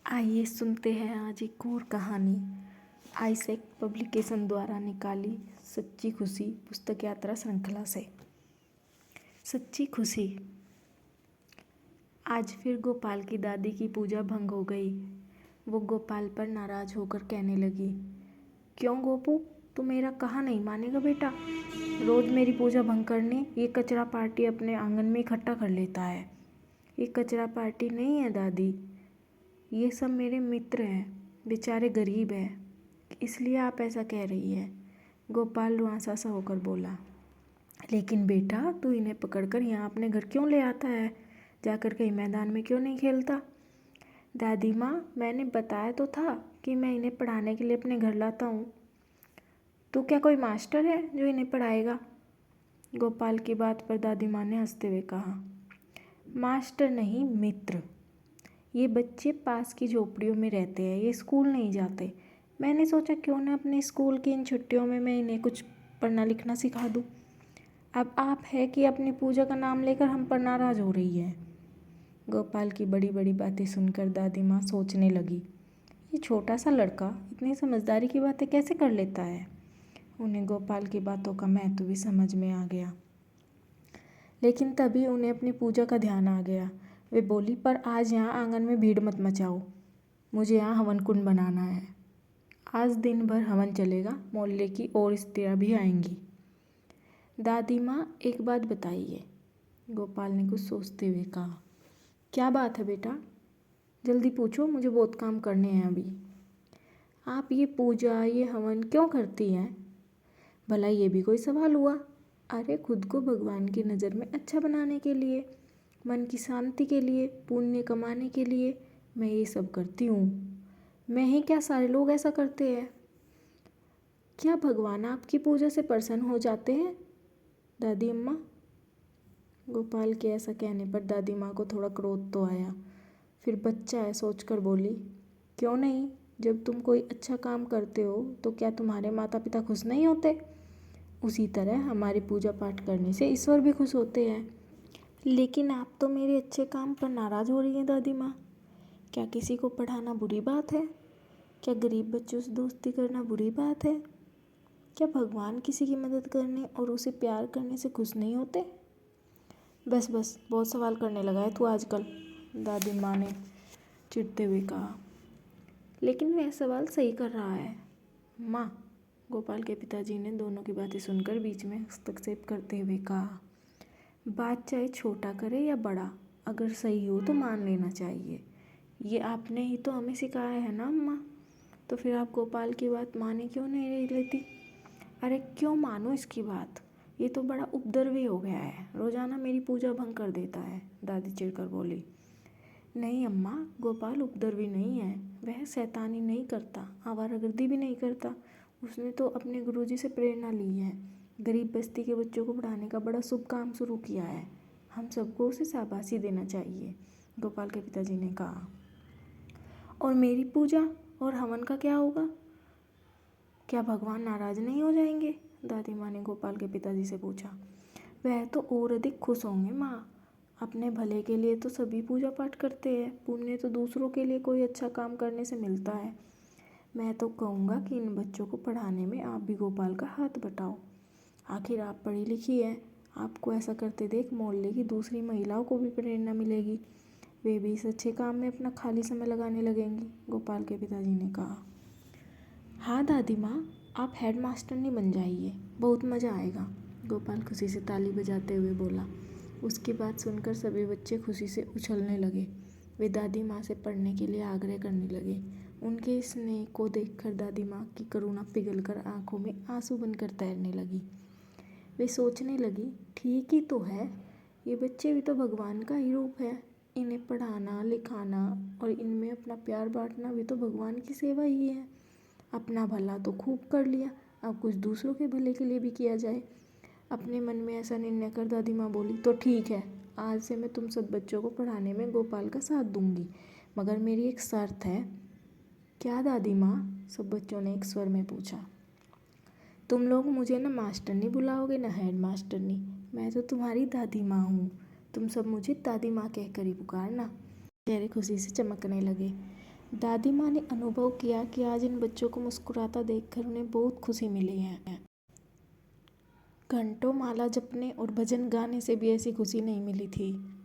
आइए सुनते हैं आज एक और कहानी आइसेक पब्लिकेशन द्वारा निकाली सच्ची खुशी पुस्तक यात्रा श्रृंखला से। सच्ची खुशी। आज फिर गोपाल की दादी की पूजा भंग हो गई। वो गोपाल पर नाराज होकर कहने लगी, क्यों गोपू, तू मेरा कहा नहीं मानेगा बेटा? रोज मेरी पूजा भंग करने ये कचरा पार्टी अपने आंगन में इकट्ठा कर लेता है। ये कचरा पार्टी नहीं है दादी, ये सब मेरे मित्र हैं, बेचारे गरीब हैं, इसलिए आप ऐसा कह रही है। गोपाल रुआंसा सा होकर बोला, लेकिन बेटा तू इन्हें पकड़कर यहाँ अपने घर क्यों ले आता है? जाकर कहीं मैदान में क्यों नहीं खेलता? दादी माँ, मैंने बताया तो था कि मैं इन्हें पढ़ाने के लिए अपने घर लाता हूँ। तू क्या कोई मास्टर है जो इन्हें पढ़ाएगा? गोपाल की बात पर दादी माँ ने हंसते हुए कहा, मास्टर नहीं, मित्र। ये बच्चे पास की झोपड़ियों में रहते हैं, ये स्कूल नहीं जाते। मैंने सोचा क्यों ना अपने स्कूल की इन छुट्टियों में मैं इन्हें कुछ पढ़ना लिखना सिखा दूँ। अब आप है कि अपनी पूजा का नाम लेकर हम पर नाराज़ हो रही है। गोपाल की बड़ी बड़ी बातें सुनकर दादी माँ सोचने लगी, ये छोटा सा लड़का इतनी समझदारी की बातें कैसे कर लेता है। उन्हें गोपाल की बातों का महत्व भी समझ में आ गया, लेकिन तभी उन्हें अपनी पूजा का ध्यान आ गया। वे बोली, पर आज यहाँ आंगन में भीड़ मत मचाओ, मुझे यहाँ हवन कुंड बनाना है। आज दिन भर हवन चलेगा, मोहल्ले की और स्त्रियाँ भी आएंगी। दादी माँ, एक बात बताइए, गोपाल ने कुछ सोचते हुए कहा। क्या बात है बेटा, जल्दी पूछो, मुझे बहुत काम करने हैं अभी। आप ये पूजा ये हवन क्यों करती हैं? भला ये भी कोई सवाल हुआ? अरे खुद को भगवान की नज़र में अच्छा बनाने के लिए, मन की शांति के लिए, पुण्य कमाने के लिए मैं ये सब करती हूँ। मैं ही क्या, सारे लोग ऐसा करते हैं। क्या भगवान आपकी पूजा से प्रसन्न हो जाते हैं दादी अम्मा? गोपाल के ऐसा कहने पर दादी माँ को थोड़ा क्रोध तो आया, फिर बच्चा है सोचकर बोली, क्यों नहीं, जब तुम कोई अच्छा काम करते हो तो क्या तुम्हारे माता पिता खुश नहीं होते? उसी तरह हमारी पूजा पाठ करने से ईश्वर भी खुश होते हैं। लेकिन आप तो मेरे अच्छे काम पर नाराज़ हो रही हैं दादी माँ। क्या किसी को पढ़ाना बुरी बात है? क्या गरीब बच्चों से दोस्ती करना बुरी बात है? क्या भगवान किसी की मदद करने और उसे प्यार करने से खुश नहीं होते? बस बस, बहुत सवाल करने लगा है तू आजकल, दादी माँ ने चिढ़ते हुए कहा। लेकिन वह सवाल सही कर रहा है माँ, गोपाल के पिताजी ने दोनों की बातें सुनकर बीच में हस्तक्षेप करते हुए कहा। बात चाहे छोटा करे या बड़ा, अगर सही हो तो मान लेना चाहिए। ये आपने ही तो हमें सिखाया है ना अम्मा, तो फिर आप गोपाल की बात माने क्यों नहीं लेती? अरे क्यों मानो इसकी बात, ये तो बड़ा उपद्रवी हो गया है, रोज़ाना मेरी पूजा भंग कर देता है, दादी चिढ़कर बोली। नहीं अम्मा, गोपाल उपद्रवी नहीं है, वह शैतानी नहीं करता, आवारागर्दी भी नहीं करता। उसने तो अपने गुरुजी से प्रेरणा ली है, गरीब बस्ती के बच्चों को पढ़ाने का बड़ा शुभ काम शुरू किया है। हम सबको उसे शाबाशी देना चाहिए, गोपाल के पिताजी ने कहा। और मेरी पूजा और हवन का क्या होगा? क्या भगवान नाराज़ नहीं हो जाएंगे? दादी माँ ने गोपाल के पिताजी से पूछा। वह तो और अधिक खुश होंगे माँ, अपने भले के लिए तो सभी पूजा पाठ करते हैं, पुण्य तो दूसरों के लिए कोई अच्छा काम करने से मिलता है। मैं तो कहूँगा कि इन बच्चों को पढ़ाने में आप भी गोपाल का हाथ बटाओ, आखिर आप पढ़ी लिखी है, आपको ऐसा करते देख मोहल्ले की दूसरी महिलाओं को भी प्रेरणा मिलेगी, वे भी इस अच्छे काम में अपना खाली समय लगाने लगेंगी, गोपाल के पिताजी ने कहा। हाँ दादी माँ, आप हेड मास्टरनी बन जाइए, बहुत मज़ा आएगा, गोपाल खुशी से ताली बजाते हुए बोला। उसकी बात सुनकर सभी बच्चे खुशी से उछलने लगे। वे दादी माँ से पढ़ने के लिए आग्रह करने लगे। उनके स्नेह को देखकर दादी माँ की करुणा पिघलकर आंखों में आंसू बनकर तैरने लगी। वे सोचने लगी, ठीक ही तो है, ये बच्चे भी तो भगवान का ही रूप है, इन्हें पढ़ाना लिखाना और इनमें अपना प्यार बांटना भी तो भगवान की सेवा ही है। अपना भला तो खूब कर लिया, अब कुछ दूसरों के भले के लिए भी किया जाए। अपने मन में ऐसा निर्णय कर दादी माँ बोली, तो ठीक है, आज से मैं तुम सब बच्चों को पढ़ाने में गोपाल का साथ दूंगी, मगर मेरी एक शर्त है। क्या दादी माँ? सब बच्चों ने एक स्वर में पूछा। तुम लोग मुझे न मास्टरनी बुलाओगे न हेड मास्टरनी, मैं तो तुम्हारी दादी माँ हूँ, तुम सब मुझे दादी माँ कहकर ही पुकारना। चेहरे खुशी से चमकने लगे। दादी माँ ने अनुभव किया कि आज इन बच्चों को मुस्कुराता देखकर उन्हें बहुत खुशी मिली है। घंटों माला जपने और भजन गाने से भी ऐसी खुशी नहीं मिली थी।